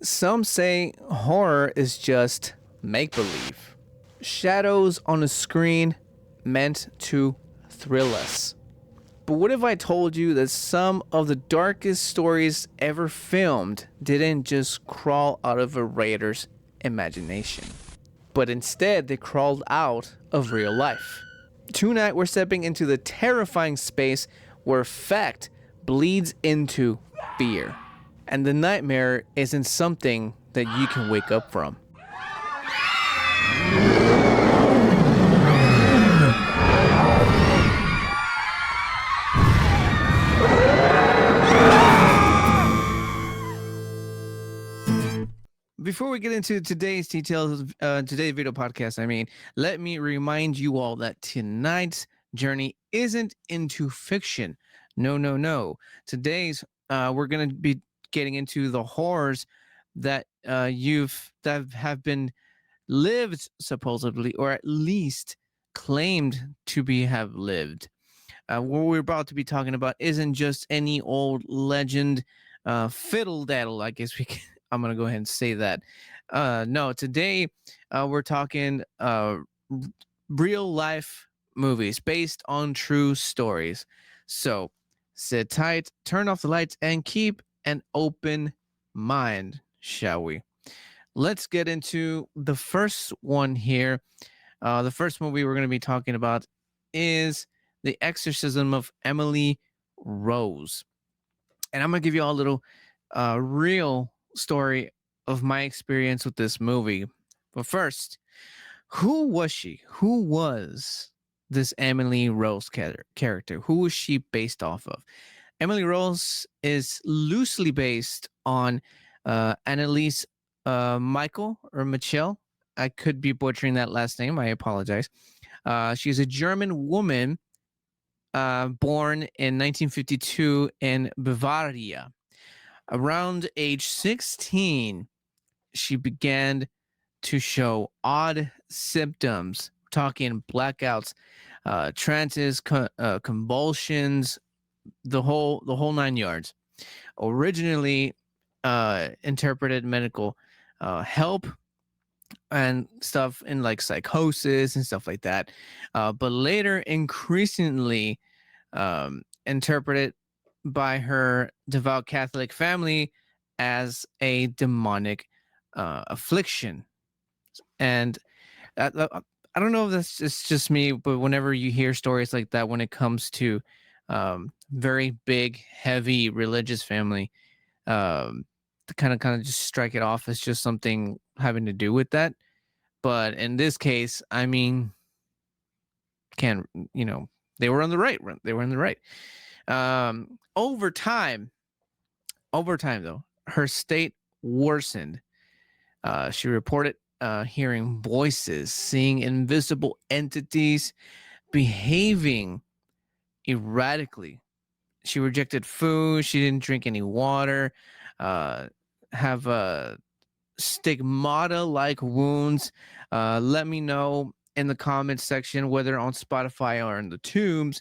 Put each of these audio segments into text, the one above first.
Some say horror is just make believe. Shadows on a screen meant to thrill us. But what if I told you that some of the darkest stories ever filmed didn't just crawl out of a writer's imagination, but instead they crawled out of real life? Tonight we're stepping into the terrifying space where fact bleeds into fear. And the nightmare isn't something that you can wake up from. Before we get into today's details, today's video podcast, let me remind you all that tonight's journey isn't into fiction. No, no, no. Today's we're going to be getting into the horrors that that have been lived supposedly, or at least claimed to have lived. What we're about to be talking about isn't just any old legend, fiddle daddle. I guess I'm gonna go ahead and say that. No, today we're talking real life movies based on true stories. So sit tight, turn off the lights, and keep an open mind, shall we? Let's get into the first one here. The first movie we're going to be talking about is The Exorcism of Emily Rose. And I'm going to give you all a little real story of my experience with this movie. But first, who was she? Who was this Emily Rose character? Who was she based off of? Emily Rose is loosely based on Annalise Michael or Michelle. I could be butchering that last name. I apologize. She's a German woman born in 1952 in Bavaria. Around age 16, she began to show odd symptoms, talking blackouts, trances, convulsions, the whole nine yards. Originally interpreted medical help and stuff in like psychosis and stuff like that, but later increasingly interpreted by her devout Catholic family as a demonic affliction. And I don't know if that's just me, but whenever you hear stories like that, when it comes to very big, heavy religious family, to kind of just strike it off as just something having to do with that. But in this case, I mean, can they were on the right. They were on the right. Over time though, her state worsened. She reported hearing voices, seeing invisible entities, behaving erratically. She rejected food. She didn't drink any water. Have stigmata-like wounds. Let me know in the comments section, whether on Spotify or in the Tubes,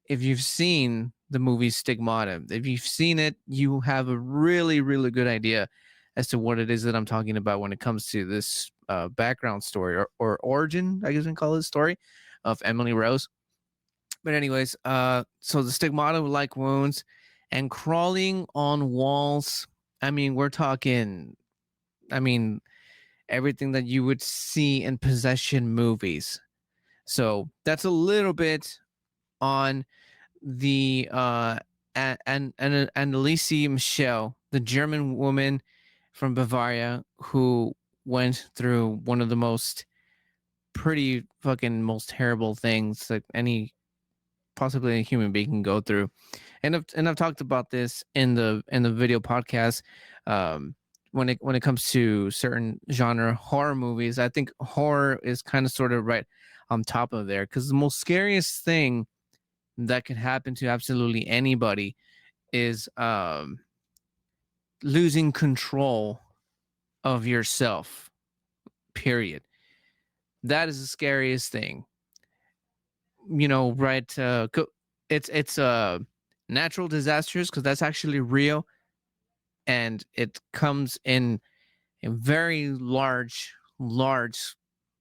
if you've seen the movie Stigmata. If you've seen it, you have a really, really good idea as to what it is that I'm talking about when it comes to this background story or origin, I guess we can call it, story of Emily Rose. But anyways, so the stigmata-like wounds and crawling on walls. We're talking, everything that you would see in possession movies. So that's a little bit on the and Annalise Michelle, the German woman from Bavaria who went through one of the most terrible things that possibly a human being can go through. And I've talked about this in the video podcast. When it comes to certain genre horror movies, I think horror is kind of sort of right on top of there, because the most scariest thing that could happen to absolutely anybody is losing control of yourself. Period. That is the scariest thing. Right? It's natural disasters, because that's actually real, and it comes in a very large,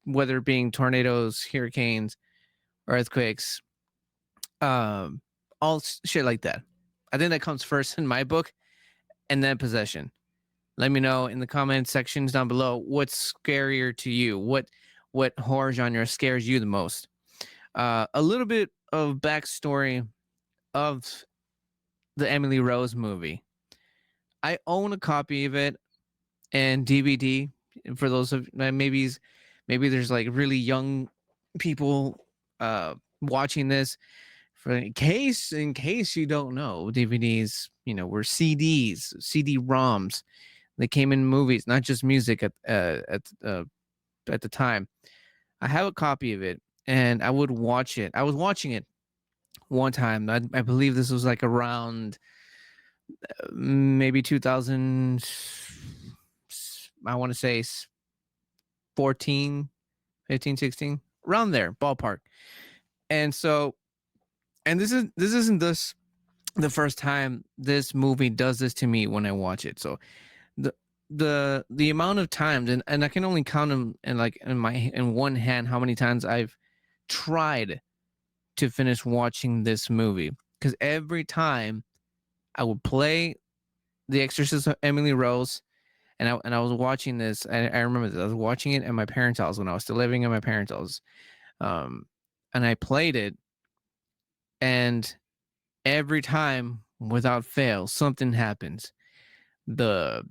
whether it being tornadoes, hurricanes, earthquakes, um, all shit like that. I think that comes first in my book, and then possession. Let me know in the comment sections down below what's scarier to you. What horror genre scares you the most? A little bit of backstory of the Emily Rose movie. I own a copy of it and DVD. For those of maybe there's like really young people watching this. For in case you don't know, DVDs, were CDs, CD-ROMs. They came in movies, not just music at the time. I have a copy of it, and I would watch it. I was watching it one time. I believe this was like around maybe 2000. I want to say 14, 15, 16, around there, ballpark. And so, and this isn't the first time this movie does this to me when I watch it. So the the amount of times, and I can only count them in one hand how many times I've tried to finish watching this movie, because every time I would play The Exorcist of Emily Rose, and I was watching this. I remember this. I was watching it at my parents' house when I was still living at my parents' house, and I played it, and every time without fail something happens. The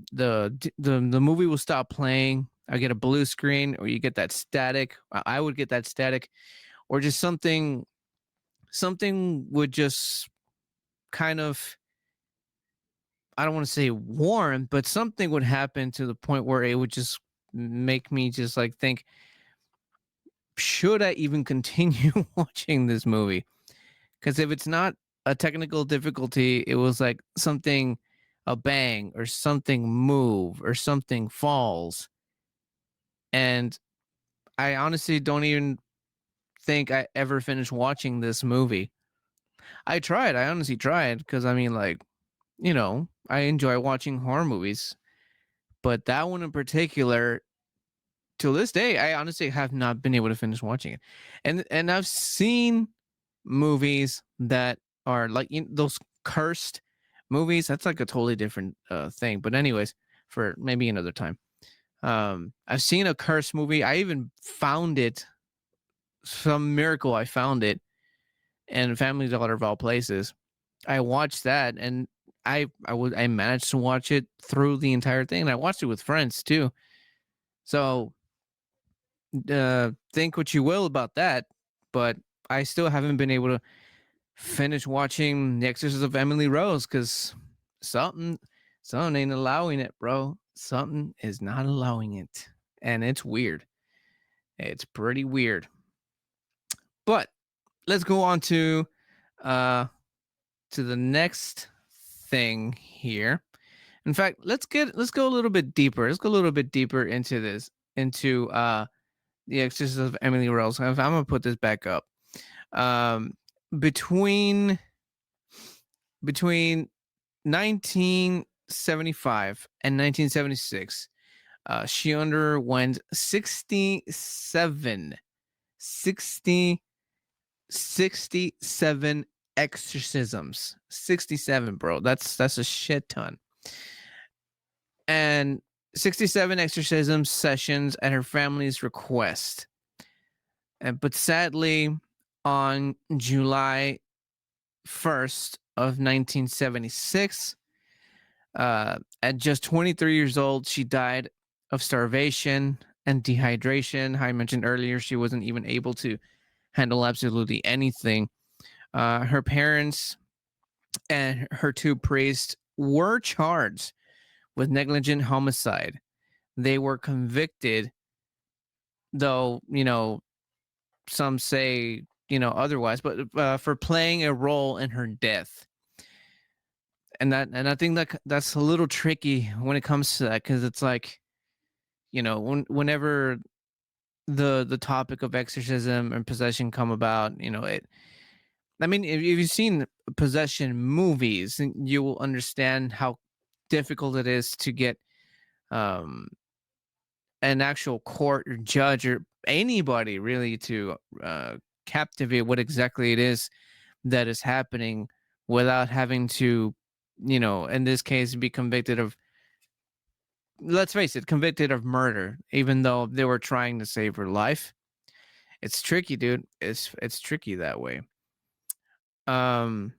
movie will stop playing. I get a blue screen, or you get that static. I would get that static, or just something would just kind of, I don't want to say warm, but something would happen to the point where it would just make me just like think, should I even continue watching this movie? Because if it's not a technical difficulty, it was like something, a bang or something move or something falls. And I honestly don't even think I ever finished watching this movie. I tried. I honestly tried, because I mean, like, I enjoy watching horror movies, but that one in particular, to this day, I honestly have not been able to finish watching it. And I've seen movies that are like those cursed movies. That's like a totally different thing. But anyways, for maybe another time. I've seen a cursed movie. I even found it. Some miracle, I found it, and Family Dollar of all places. I watched that, and I managed to watch it through the entire thing, and I watched it with friends too. So think what you will about that, but I still haven't been able to finish watching The Exorcist of Emily Rose, because something ain't allowing it, bro. Something is not allowing it, and it's weird. It's pretty weird. But let's go on to the next thing here. In fact, let's go a little bit deeper. Let's go a little bit deeper into this, into The Exorcist of Emily Rose. I'm gonna put this back up. Um, between 1975 and 1976, she underwent 67 exorcisms. 67, bro. That's a shit ton. And 67 exorcism sessions at her family's request. But sadly, on July 1st of 1976, at just 23 years old, she died of starvation and dehydration. How I mentioned earlier, she wasn't even able to handle absolutely anything. Her parents and her two priests were charged with negligent homicide. They were convicted, though, some say, otherwise, but for playing a role in her death. And I think that's a little tricky when it comes to that, because it's like, whenever the topic of exorcism and possession come about, I mean, if you've seen possession movies, then you will understand how difficult it is to get an actual court or judge or anybody really to captivate what exactly it is that is happening without having to, in this case, be convicted of, let's face it, convicted of murder, even though they were trying to save her life. It's tricky, dude. It's tricky that way. Um,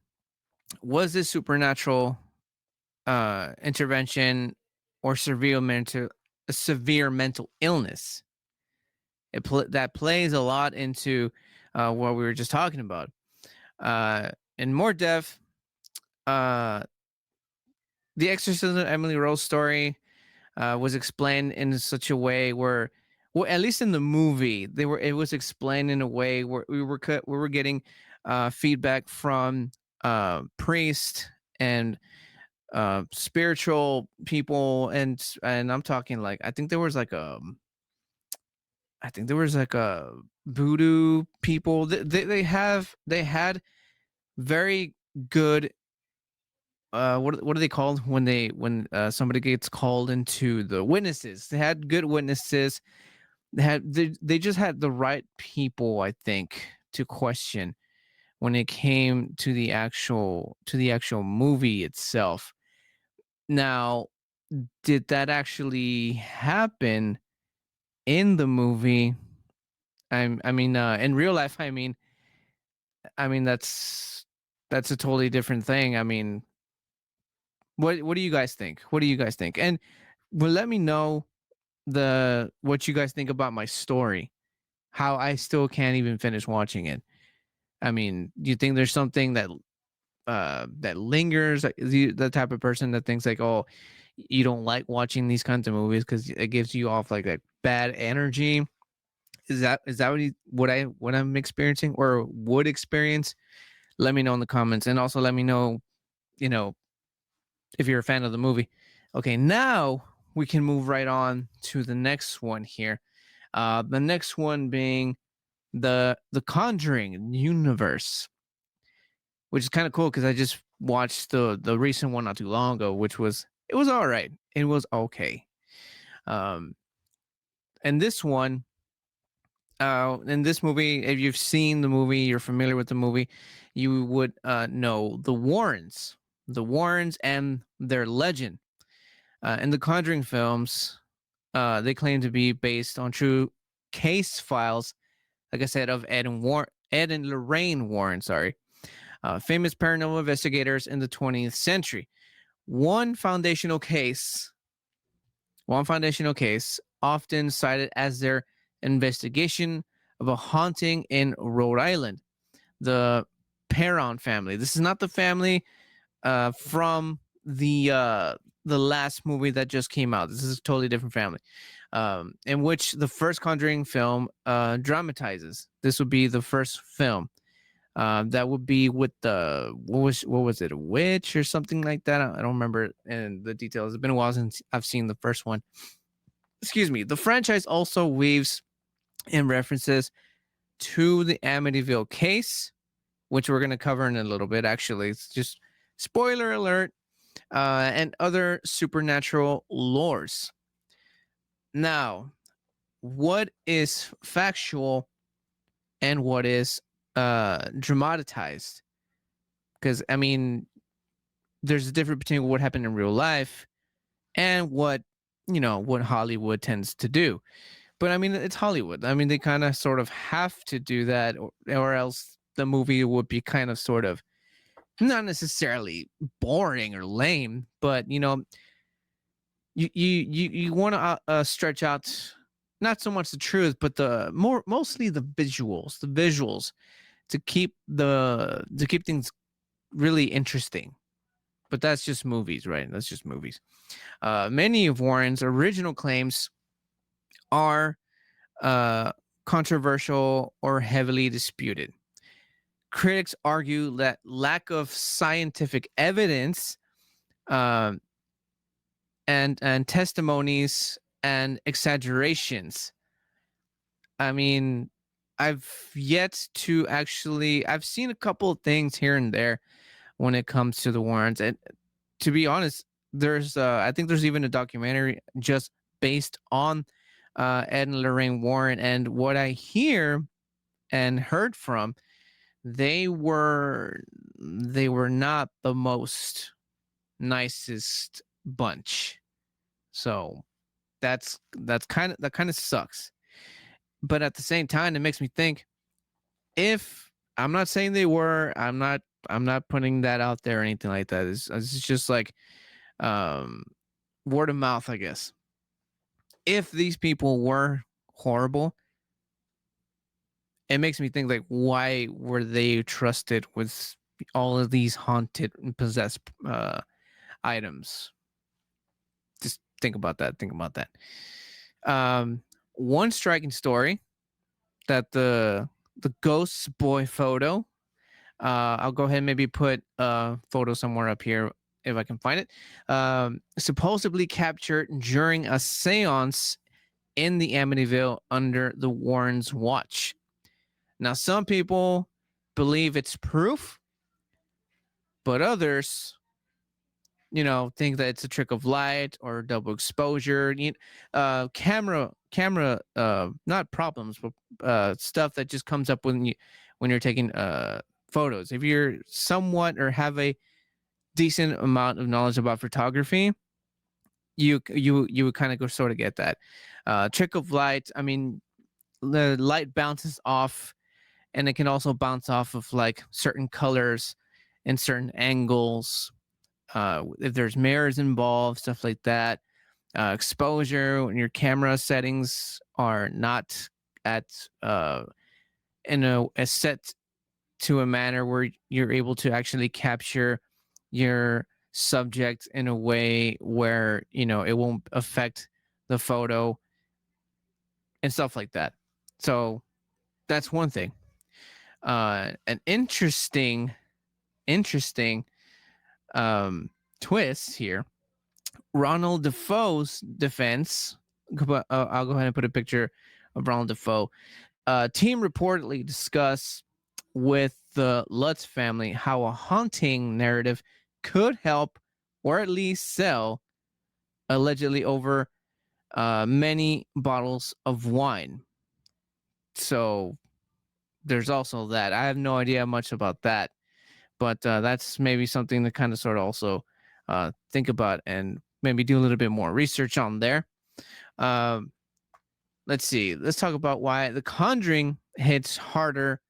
was this supernatural intervention or severe mental illness? That plays a lot into what we were just talking about. In more depth, uh, the exorcism of Emily Rose story was explained in such a way where, well, at least in the movie, it was explained in a way where we were getting feedback from priests and spiritual people, and I'm talking like I think there was like a voodoo people. They had very good what are they called when somebody gets called into the witnesses? They had good witnesses. They just had the right people, I think, to question when it came to the actual movie itself. Now, did that actually happen in the movie? I mean, in real life, I mean that's a totally different thing. I mean, what do you guys think? What do you guys think? And well, let me know what you guys think about my story. How I still can't even finish watching it. I mean, do you think there's something that lingers? Like, the type of person that thinks like, oh, you don't like watching these kinds of movies because it gives you off like that bad energy. Is that what I'm experiencing or would experience? Let me know in the comments, and also let me know, you know, if you're a fan of the movie. Okay, now we can move right on to the next one here. The next one being the Conjuring universe, which is kind of cool because I just watched the recent one not too long ago, which was all right. It was okay. Um, and this one, in this movie, if you've seen the movie, you're familiar with the movie, you would know the Warrens and their legend. In the Conjuring films, they claim to be based on true case files, like I said, of Ed and Lorraine Warren, sorry, famous paranormal investigators in the 20th century. One foundational case, one foundational case, often cited as their investigation of a haunting in Rhode Island, the Perron family. This is not the family from the last movie that just came out. This is a totally different family, in which the first Conjuring film dramatizes. This would be the first film. That would be with the what was it, a witch or something like that? I don't remember in the details. It's been a while since I've seen the first one. Excuse me. The franchise also weaves in references to the Amityville case, which we're going to cover in a little bit. Actually, it's just spoiler alert, and other supernatural lores. Now, what is factual and what is dramatized? Because I mean, there's a difference between what happened in real life and what Hollywood tends to do. But I mean, it's Hollywood. I mean, they kind of sort of have to do that, or else the movie would be kind of sort of not necessarily boring or lame, but you want to stretch out not so much the truth, but mostly the visuals to keep things really interesting. But that's just movies, right? That's just movies. Many of Warren's original claims are controversial or heavily disputed. Critics argue that lack of scientific evidence, uh, and testimonies and exaggerations. I mean, I've seen a couple of things here and there when it comes to the Warrens, and to be honest, I think there's even a documentary just based on Ed and Lorraine Warren, and what I hear and heard from, they were not the most nicest bunch. So that kind of sucks. But at the same time, it makes me think, if I'm not saying they were, I'm not putting that out there or anything like that. It's just like um word of mouth, I guess. If these people were horrible, it makes me think, like, why were they trusted with all of these haunted and possessed items? Just think about that. Think about that. One striking story that the ghost boy photo. I'll go ahead and maybe put a photo somewhere up here if I can find it. Supposedly captured during a seance in the Amityville under the Warrens' watch. Now, some people believe it's proof, but others, think that it's a trick of light or double exposure. Camera, not problems, but stuff that just comes up when you're taking photos. If you're somewhat or have a decent amount of knowledge about photography, you would kind of go sort of get that trick of light. I mean, the light bounces off, and it can also bounce off of like certain colors and certain angles. If there's mirrors involved, stuff like that. Exposure, when your camera settings are not at a set to a manner where you're able to actually capture your subject in a way where it won't affect the photo and stuff like that. So that's one thing. An interesting twist here. Ronald Defoe's defense. I'll go ahead and put a picture of Ronald Defoe. Team reportedly discussed with the Lutz family how a haunting narrative could help, or at least sell, allegedly over many bottles of wine. So there's also that. I have no idea much about that, but that's maybe something to kind of sort of also think about and maybe do a little bit more research on there. Let's see. Let's talk about why The Conjuring hits harder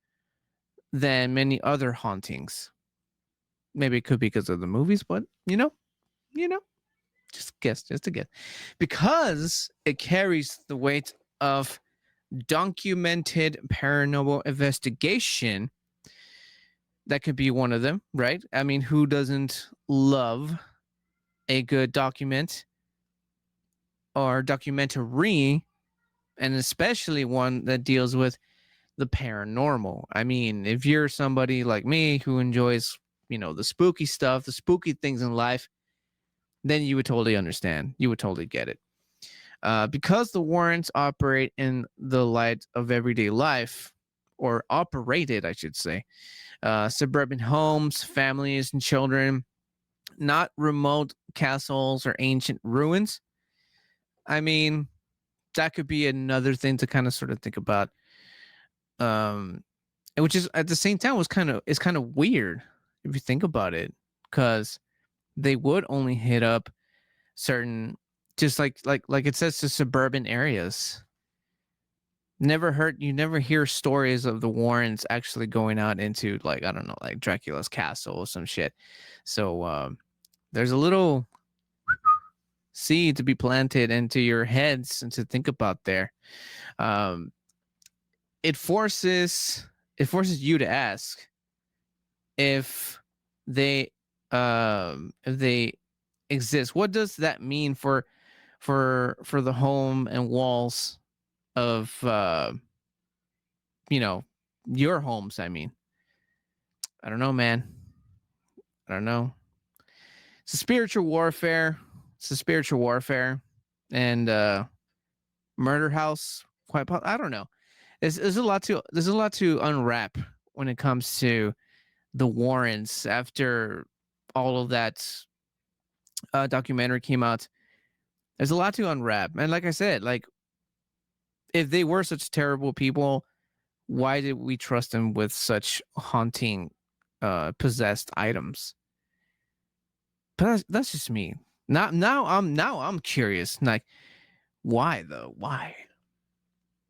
than many other hauntings. Maybe it could be because of the movies, but just a guess. Because it carries the weight of documented paranormal investigation. That could be one of them, right? I mean, who doesn't love a good document or documentary, and especially one that deals with the paranormal? I mean, if you're somebody like me who enjoys, the spooky stuff, the spooky things in life, then you would totally understand. You would totally get it. Because the Warrens operate in the light of everyday life, or operated, I should say, suburban homes, families, and children, not remote castles or ancient ruins. I mean, that could be another thing to kind of sort of think about. Which is at the same time is kind of weird if you think about it, because they would only hit up certain, just like it says, to suburban areas. You never hear stories of the Warrens actually going out into, like, I don't know, like Dracula's castle or some shit. So there's a little seed to be planted into your heads and to think about there. It forces you to ask if they exist. What does that mean for the home and walls of your homes? I mean, I don't know, man. I don't know. It's a spiritual warfare. And murder house. I don't know. There's a lot to unwrap when it comes to the Warrens after all of that documentary came out. There's a lot to unwrap, and like I said, like, if they were such terrible people, why did we trust them with such haunting, possessed items? But that's just me. Now I'm curious. Like, why though? Why?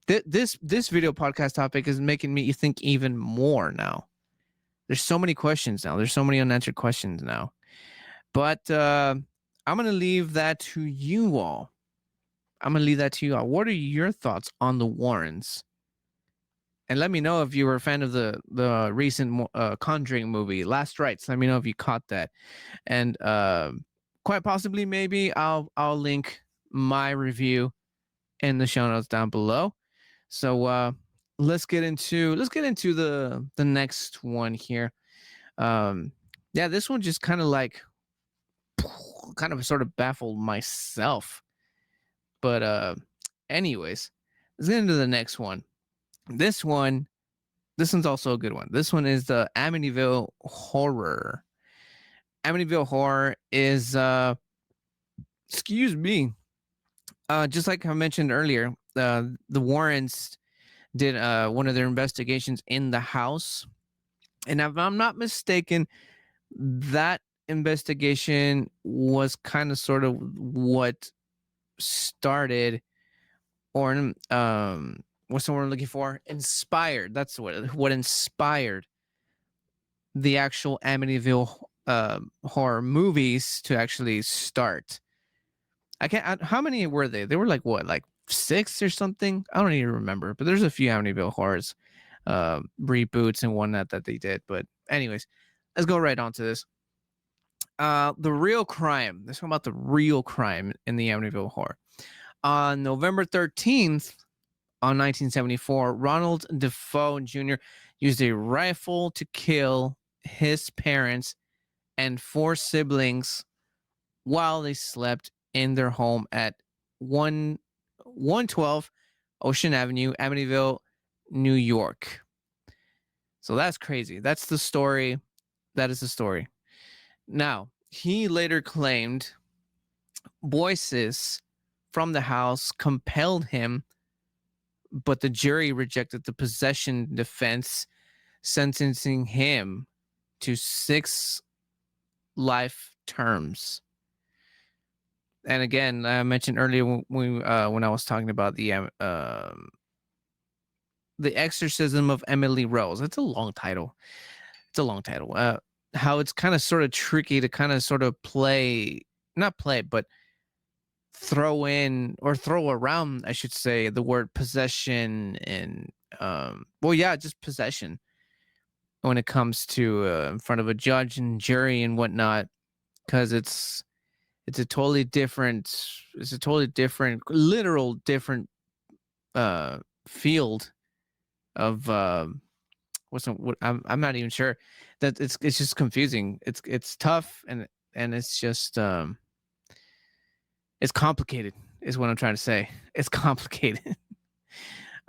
This video podcast topic is making me think even more now. There's so many questions now. There's so many unanswered questions now. But I'm gonna leave that to you all. What are your thoughts on the Warrens? And let me know if you were a fan of the recent Conjuring movie, Last Rites. Let me know if you caught that. And quite possibly, maybe I'll link my review in the show notes down below. So let's get into the next one here. Yeah, this one just kind of like sort of baffled myself. But anyways, let's get into the next one. This one's also a good one. This one is the Amityville Horror. Amityville Horror is excuse me. Just like I mentioned earlier, the Warrens did one of their investigations in the house. And if I'm not mistaken, that investigation was kind of sort of what started, or what's the word I'm looking for? Inspired. That's what inspired the actual Amityville horror movies to actually start. How many were they? They were like what, like 6 or something? I don't even remember. But there's a few Amityville horrors reboots and whatnot that they did. But anyways, let's go right on to this. The real crime. Let's talk about the real crime in the Amityville Horror. On November 13th, on 1974, Ronald Defoe Jr. used a rifle to kill his parents and 4 siblings while they slept in their home at 112 Ocean Avenue, Amityville, New York. So that's crazy. That's the story. That is the story. Now, he later claimed voices from the house compelled him, but the jury rejected the possession defense, sentencing him to 6 life terms. And again, I mentioned earlier when I was talking about the Exorcism of Emily Rose. It's a long title. How it's kind of sort of tricky to kind of sort of not play, but throw in or throw around, I should say, the word possession and just possession when it comes to in front of a judge and jury and whatnot, because it's a totally different literal different field of I'm not even sure. That it's just confusing. It's tough, and it's just it's complicated is what I'm trying to say. It's complicated.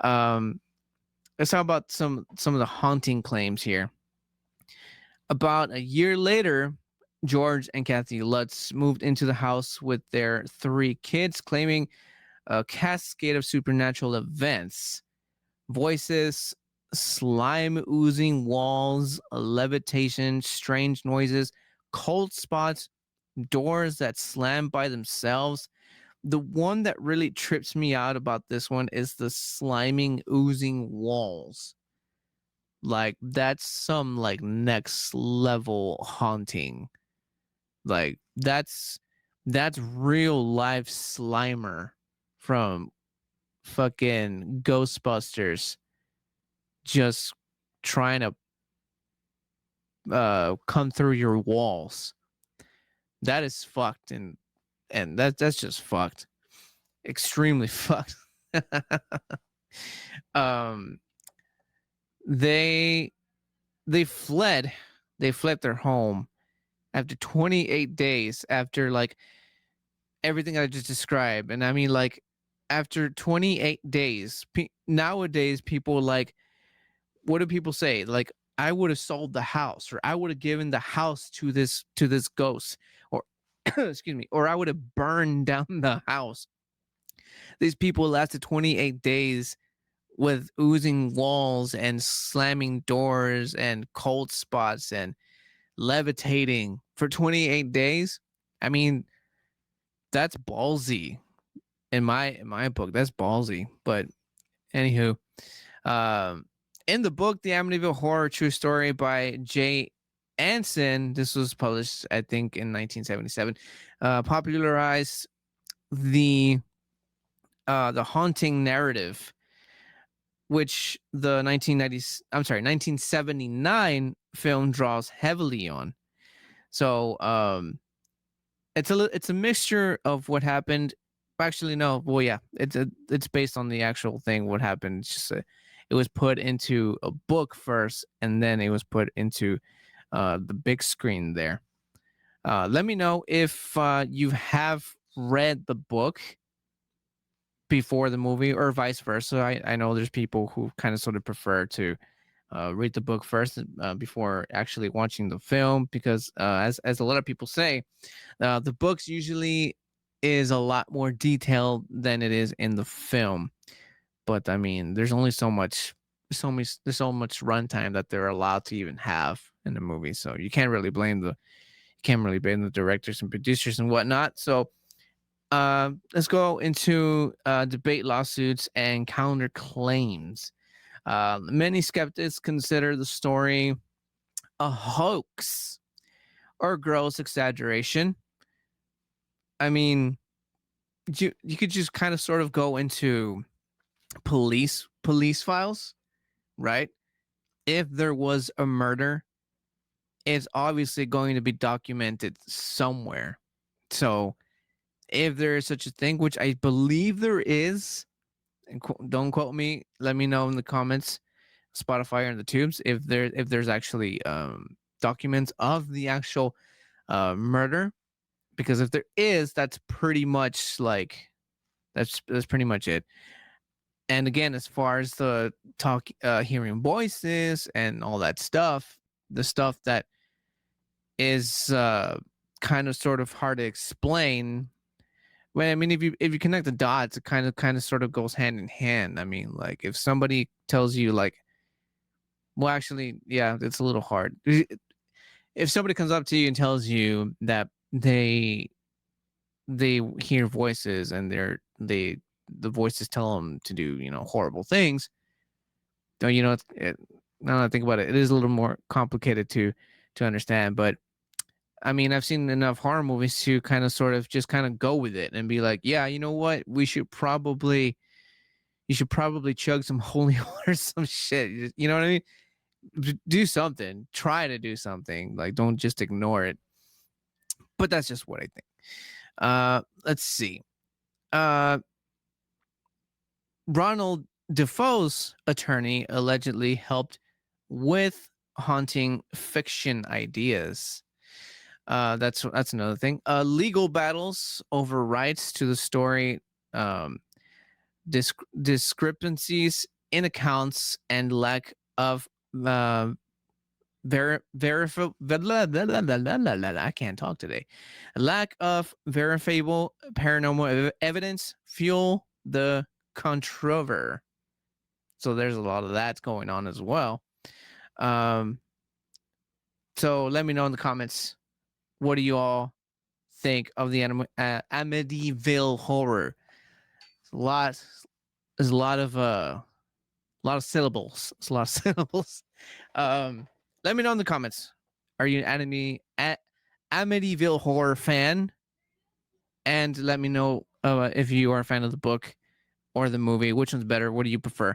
Let's talk about some of the haunting claims here. About a year later, George and Kathy Lutz moved into the house with their 3 kids, claiming a cascade of supernatural events. Voices, slime oozing walls, levitation, strange noises, cold spots, doors that slam by themselves. The one that really trips me out about this one is the sliming, oozing walls. Like, that's some like next level haunting. Like, that's real life Slimer from fucking Ghostbusters just trying to come through your walls. That is fucked, and that's just fucked. Extremely fucked. They fled their home after 28 days after like everything I just described. And I mean, like, after 28 days, nowadays people like, what do people say? Like, I would have sold the house, or I would have given the house to this ghost, or excuse me, or I would have burned down the house. These people lasted 28 days with oozing walls and slamming doors and cold spots and levitating for 28 days. I mean, that's ballsy in my book. That's ballsy. But anywho, um, in the book, The Amityville Horror: True Story by Jay Anson, this was published, I think, in 1977, popularized the haunting narrative, which the 1979 film draws heavily on. So it's a mixture of what happened. Actually, no. Well, yeah, it's based on the actual thing. What happened? It's just it was put into a book first, and then it was put into the big screen there. Let me know if you have read the book before the movie or vice versa. I know there's people who kind of sort of prefer to read the book first before actually watching the film, because as a lot of people say, the books usually is a lot more detailed than it is in the film. But I mean, there's only so much runtime that they're allowed to even have in the movie, so you can't really blame the directors and producers and whatnot. So let's go into debate, lawsuits, and counterclaims. Many skeptics consider the story a hoax or gross exaggeration. I mean, you could just kind of sort of go into police files, right? If there was a murder, it's obviously going to be documented somewhere. So if there is such a thing, which I believe there is, and don't quote me, let me know in the comments, Spotify or the tubes, if there's actually documents of the actual murder, because if there is, that's pretty much like that's pretty much it. And again, as far as the hearing voices and all that stuff, the stuff that is kind of sort of hard to explain. Well, I mean, if you connect the dots, it kind of sort of goes hand in hand. I mean, like if somebody tells you like, well, actually, yeah, it's a little hard. If somebody comes up to you and tells you that they hear voices and the voices tell them to do horrible things, don't now that I think about it, it is a little more complicated to understand. But I mean, I've seen enough horror movies to kind of sort of just kind of go with it and be like, yeah, you know what, you should probably chug some holy water, some shit. You know what I mean? Do something. Try to do something. Like, don't just ignore it. But that's just what I think. Let's see. Ronald Defoe's attorney allegedly helped with haunting fiction ideas. That's another thing. Legal battles over rights to the story, discrepancies in accounts, and lack of I can't talk today. Lack of verifiable paranormal evidence fuel the controversy. So there's a lot of that going on as well. So let me know in the comments, what do you all think of the Amityville Horror? There's a lot of syllables. It's a lot of syllables. Let me know in the comments. Are you an Amityville Horror fan? And let me know if you are a fan of the book or the movie. Which one's better? What do you prefer?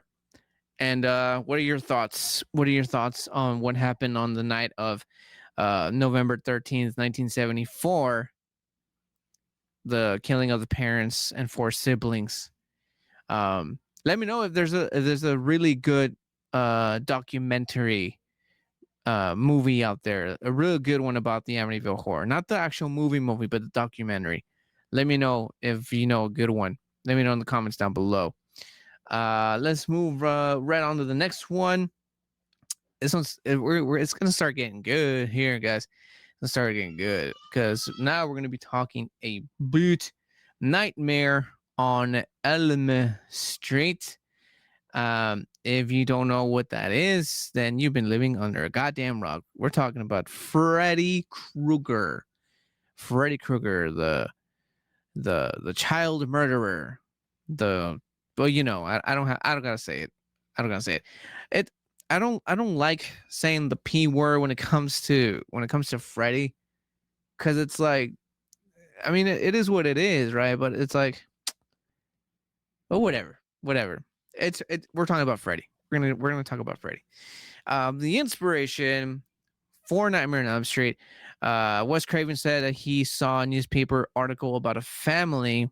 And what are your thoughts? What are your thoughts on what happened on the night of November 13th, 1974? The killing of the parents and 4 siblings. Let me know if there's a really good documentary movie out there, a really good one about the Amityville Horror, not the actual movie, but the documentary. Let me know if you know a good one. Let me know in the comments down below. Let's move right on to the next one. This one's it's gonna start getting good here, guys. Let's start getting good because now we're gonna be talking a boot nightmare on Elm Street. If you don't know what that is, then you've been living under a goddamn rock. We're talking about Freddy Krueger. Freddy Krueger, the child murderer. The well, I don't gotta say it. I don't gotta say it. It I don't like saying the P word when it comes to Freddy, because it's like, I mean, it is what it is, right? But it's like, well, whatever. We're talking about Freddy. We're gonna talk about Freddy. The inspiration for Nightmare on Elm Street. Wes Craven said that he saw a newspaper article about a family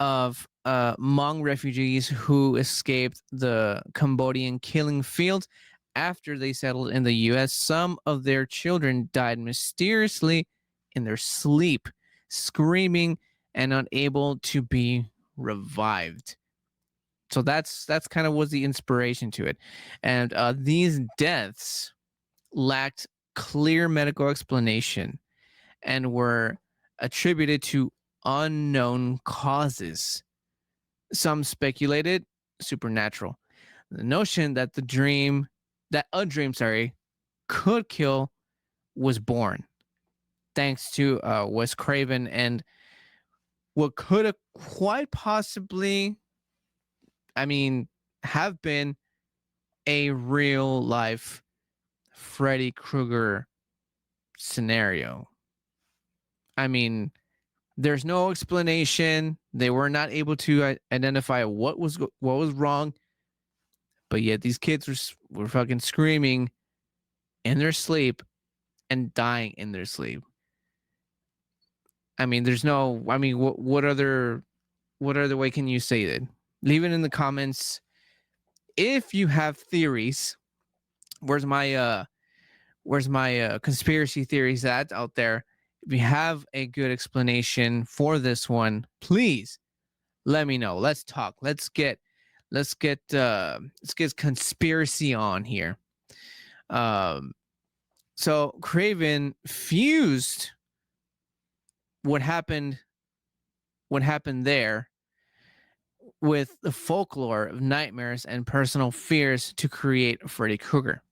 of Hmong refugees who escaped the Cambodian killing fields after they settled in the U.S. Some of their children died mysteriously in their sleep, screaming and unable to be revived. So that's kind of was the inspiration to it, and these deaths lacked clear medical explanation and were attributed to unknown causes. Some speculated supernatural. The notion that a dream, sorry, could kill was born thanks to Wes Craven and what could have quite possibly, I mean, have been a real life Freddy Krueger scenario. I mean, there's no explanation. They were not able to identify what was wrong, but yet these kids were fucking screaming in their sleep and dying in their sleep. I mean, there's no. I mean, what other way can you say that? Leave it in the comments if you have theories. Where's my conspiracy theories out there? If you have a good explanation for this one, please let me know. Let's talk. Let's get conspiracy on here. So Craven fused what happened there with the folklore of nightmares and personal fears to create Freddy Krueger.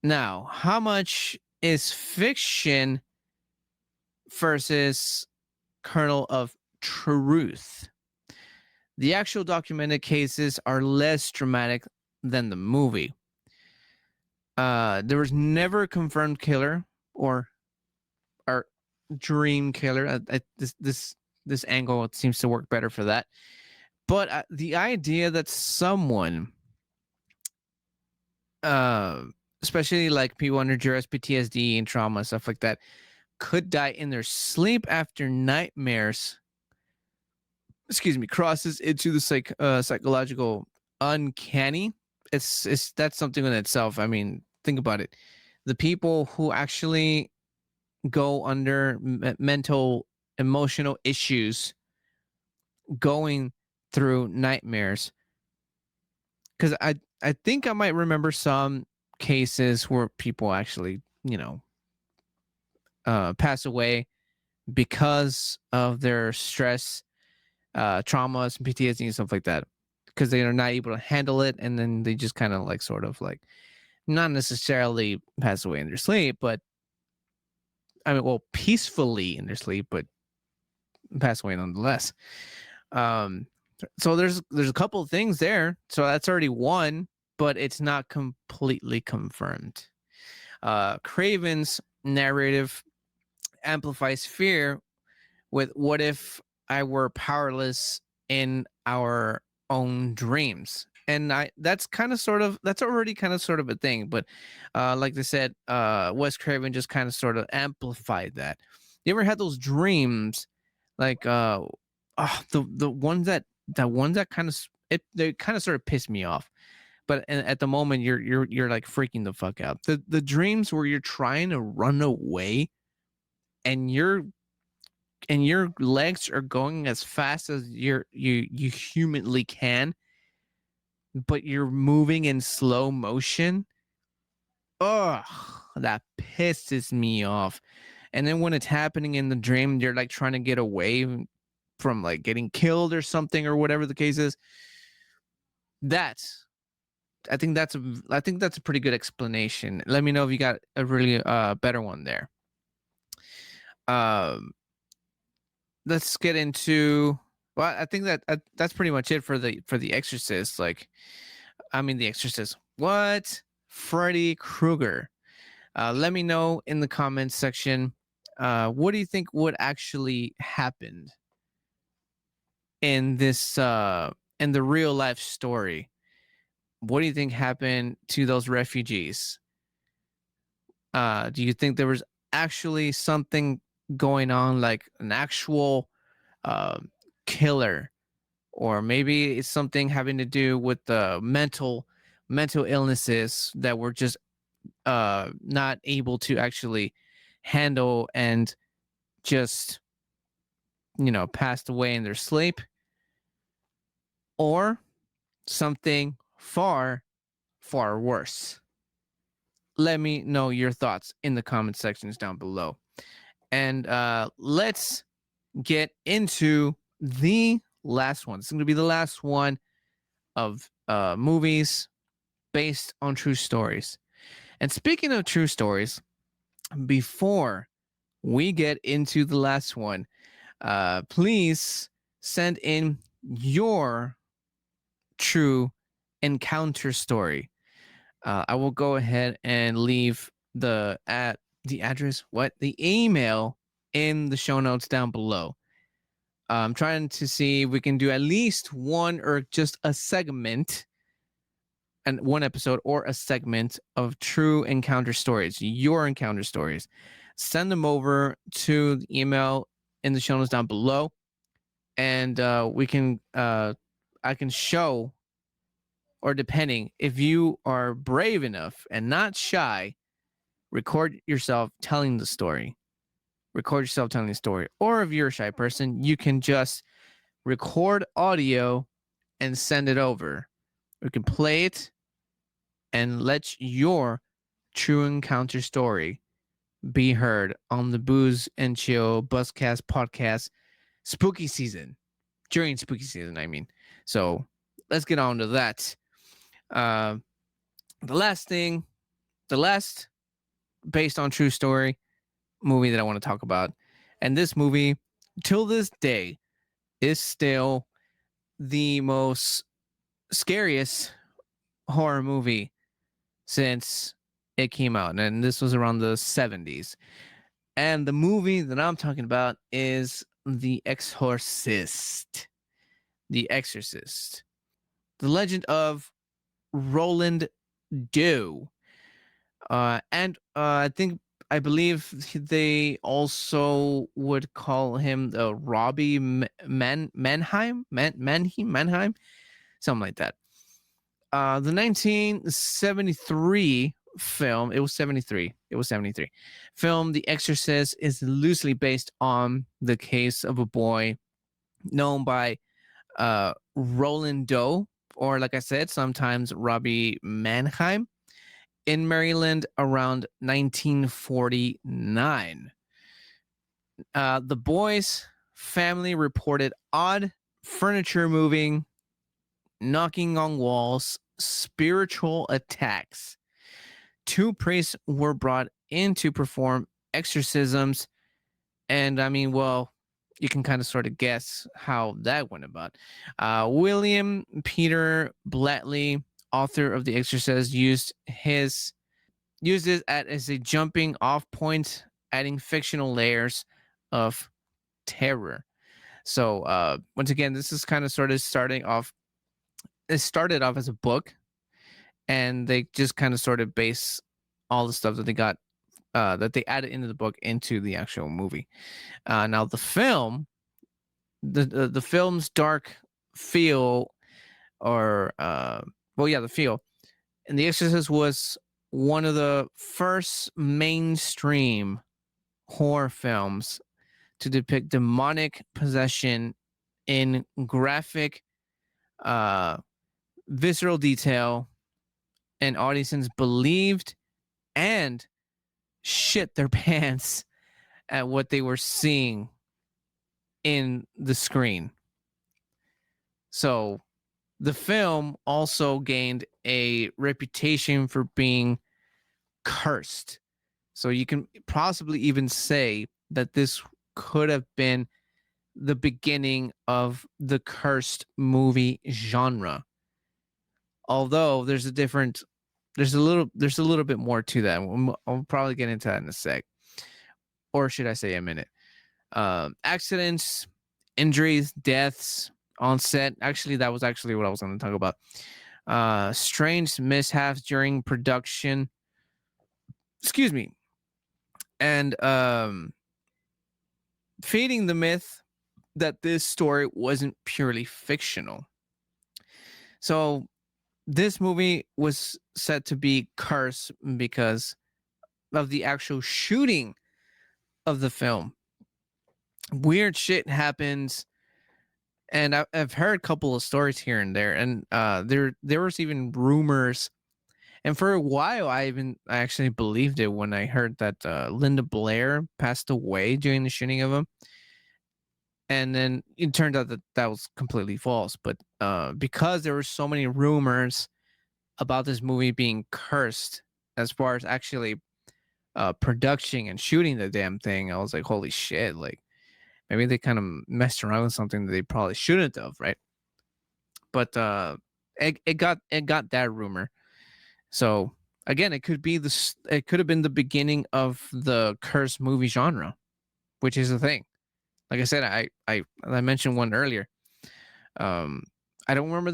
Now, how much is fiction versus kernel of truth? The actual documented cases are less dramatic than the movie. There was never a confirmed killer or dream killer. This angle seems to work better for that. But the idea that someone, especially like people under duress, PTSD, and trauma, stuff like that, could die in their sleep after nightmares, crosses into the psychological uncanny. That's something in itself. I mean, think about it. The people who actually go under mental, emotional issues, going through nightmares, because I think I might remember some cases where people actually, pass away because of their stress, traumas, and PTSD and stuff like that, because they are not able to handle it, and then they just kind of like sort of like not necessarily pass away in their sleep, but I mean, well, peacefully in their sleep, but pass away nonetheless. So there's a couple of things there. So that's already one, but it's not completely confirmed. Craven's narrative amplifies fear with what if I were powerless in our own dreams? And that's already kind of sort of a thing. But like they said, Wes Craven just kind of sort of amplified that. You ever had those dreams, like the ones that kind of they kind of sort of piss me off, but at the moment you're like freaking the fuck out. The dreams where you're trying to run away and your legs are going as fast as you humanly can, but you're moving in slow motion. Ugh, that pisses me off. And then when it's happening in the dream, you're like trying to get away. from like getting killed or something or whatever the case is. That's I think that's a pretty good explanation. Let me know if you got a really better one there. Um, let's get into. Well, I think that's pretty much it for the Exorcist. Like, I mean, the Exorcist. What? Freddy Krueger. Let me know in the comments section. What do you think would actually happen in this in the real life story? What do you think happened to those refugees? Do you think there was actually something going on, like an actual uh, killer, or maybe it's something having to do with the mental illnesses that were just not able to actually handle and just passed away in their sleep, or something far far worse? Let me know your thoughts in the comment sections down below. And let's get into the last one. It's going to be the last one of movies based on true stories. And speaking of true stories, before we get into the last one, please send in your true encounter story. I will go ahead and leave the address, the email in the show notes down below. I'm trying to see if we can do at least one or just a segment and one episode or a segment of true encounter stories, your encounter stories. Send them over to the email in the show notes down below, and we can I can show, or depending, if you are brave enough and not shy, record yourself telling the story. Record yourself telling the story. Or if you're a shy person, you can just record audio and send it over. We can play it and let your true encounter story be heard on the Booze and Chill Buzzcast podcast spooky season. During spooky season, I mean. So let's get on to that. The last based on true story movie that I want to talk about. And this movie, till this day, is still the most scariest horror movie since it came out. And this was around the 70s. And the movie that I'm talking about is The Exorcist. The Exorcist. The Legend of Roland Doe. I believe they also would call him the Robbie Mannheim, something like that. The 1973 film, it was 73 film The Exorcist is loosely based on the case of a boy known by Roland Doe, or like I said, sometimes Robbie Mannheim, in Maryland around 1949. The boy's family reported odd furniture moving, knocking on walls, spiritual attacks. 2 priests were brought in to perform exorcisms. And I mean, well, you can kind of sort of guess how that went about. William Peter Blatty, author of The Exorcist, used it as a jumping off point, adding fictional layers of terror. So once again, this is kind of sort of starting off. It started off as a book, and they just kind of sort of base all the stuff that they got that they added into the book into the actual movie. Now the film, the film's dark feel, or the feel, and The Exorcist was one of the first mainstream horror films to depict demonic possession in graphic, visceral detail, and audiences believed and shit their pants at what they were seeing in the screen. So the film also gained a reputation for being cursed. So you can possibly even say that this could have been the beginning of the cursed movie genre. Although there's a little bit more to that. I'll probably get into that in a sec, or should I say a minute? Accidents, injuries, deaths on set. Actually, that was actually what I was going to talk about. Strange mishaps during production. Excuse me. And feeding the myth that this story wasn't purely fictional. So this movie was said to be cursed because of the actual shooting of the film. Weird shit happens, and I've heard a couple of stories here and there, and there was even rumors. And for a while, I actually believed it when I heard that Linda Blair passed away during the shooting of him. And then it turned out that that was completely false. But because there were so many rumors about this movie being cursed, as far as actually production and shooting the damn thing, I was like, holy shit! Like maybe they kind of messed around with something that they probably shouldn't have, right? But it got that rumor. So again, it could have been the beginning of the cursed movie genre, which is a thing. Like I said, I mentioned one earlier. I don't remember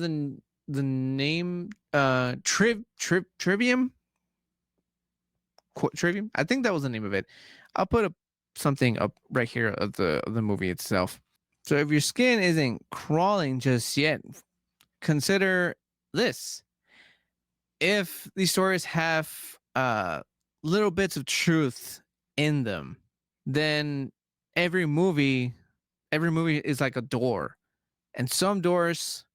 the name. Trivium. Trivium. I think that was the name of it. I'll put something up right here of the movie itself. So if your skin isn't crawling just yet, consider this. If these stories have little bits of truth in them, then every movie is like a door, and some doors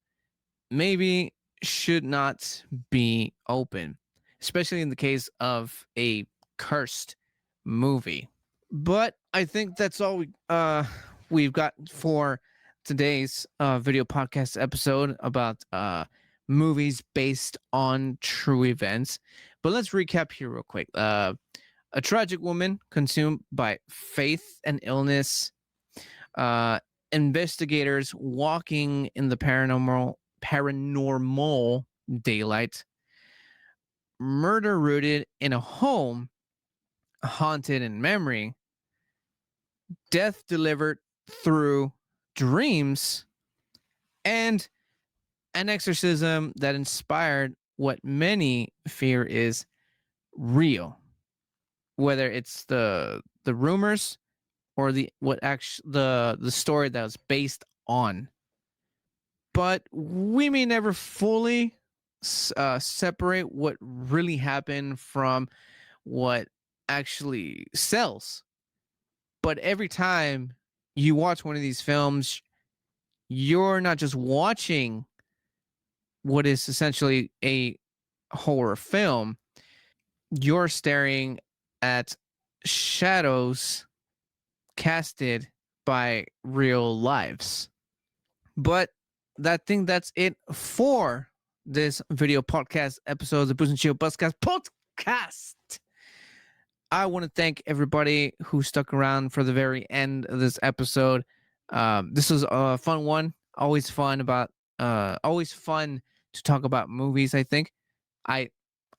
maybe should not be open, especially in the case of a cursed movie. But I think that's all we've got for today's video podcast episode about movies based on true events. But let's recap here real quick. A tragic woman consumed by faith and illness. Investigators walking in the paranormal daylight. Murder rooted in a home haunted in memory. Death delivered through dreams. And an exorcism that inspired what many fear is real, whether it's the rumors or the story that was based on. But we may never fully separate what really happened from what actually sells. But every time you watch one of these films, you're not just watching what is essentially a horror film, you're staring at shadows casted by real lives. But that's it for this video podcast episode of the Boost and Chill Buzzcast podcast. I want to thank everybody who stuck around for the very end of this episode. This was a fun one. Always fun to talk about movies. I think I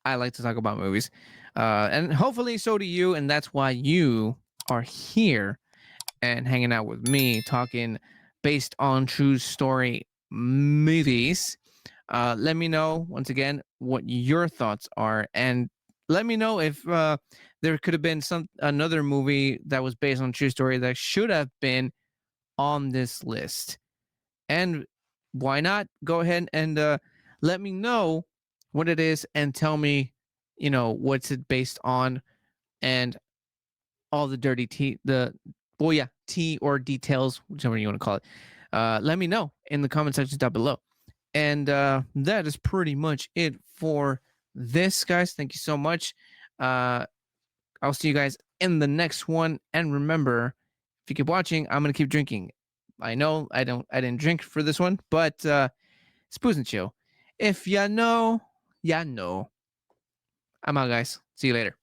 like to talk about movies, and hopefully so do you. And that's why you are here and hanging out with me, talking based on true story movies. Let me know once again what your thoughts are, and let me know if there could have been another movie that was based on true story that should have been on this list. And why not go ahead and let me know what it is and tell me, what's it based on and all the dirty tea, tea or details, whichever you want to call it. Let me know in the comment section down below. And that is pretty much it for this, guys. Thank you so much. I'll see you guys in the next one. And remember, if you keep watching, I'm going to keep drinking. I know I didn't drink for this one, but Spooz and Chill. If ya know, ya know. I'm out, guys. See you later.